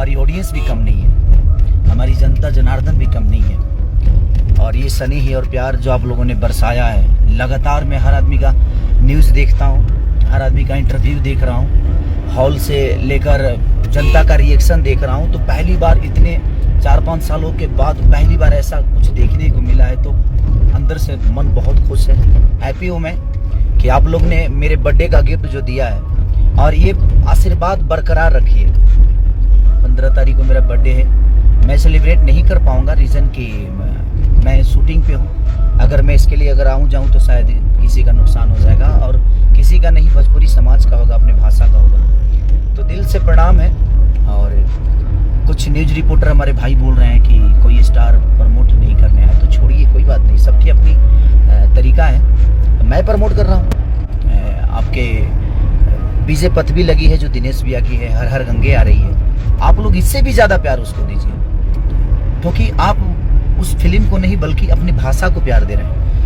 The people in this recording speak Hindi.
हमारी ऑडियंस भी कम नहीं है, हमारी जनता जनार्दन भी कम नहीं है। और ये स्नेह और प्यार जो आप लोगों ने बरसाया है, लगातार मैं हर आदमी का न्यूज़ देखता हूँ, हर आदमी का इंटरव्यू देख रहा हूँ, हॉल से लेकर जनता का रिएक्शन देख रहा हूँ। तो पहली बार इतने 4-5 सालों के बाद पहली बार ऐसा कुछ देखने को मिला है, तो अंदर से मन बहुत खुश है। हैप्पी हूँ मैं कि आप लोग ने मेरे बर्थडे का गिफ्ट जो दिया है, और ये आशीर्वाद बरकरार रखिए। 15 तारीख को मेरा बर्थडे है, मैं सेलिब्रेट नहीं कर पाऊँगा, रीज़न कि मैं शूटिंग पे हूँ। अगर मैं इसके लिए अगर जाऊँ तो शायद किसी का नुकसान हो जाएगा, और किसी का नहीं, भोजपुरी समाज का होगा, अपने भाषा का होगा। तो दिल से प्रणाम है। और कुछ न्यूज़ रिपोर्टर हमारे भाई बोल रहे हैं कि कोई स्टार प्रमोट नहीं करने आया, तो छोड़िए, कोई बात नहीं, सबकी अपनी तरीका है। मैं प्रमोट कर रहा हूँ। आपके बीजे पथ भी लगी है जो दिनेश भैया की है, हर हर गंगे आ रही है। आप लोग इससे भी ज़्यादा प्यार उसको दीजिए, क्योंकि आप उस फिल्म को नहीं बल्कि अपनी भाषा को प्यार दे रहे हैं।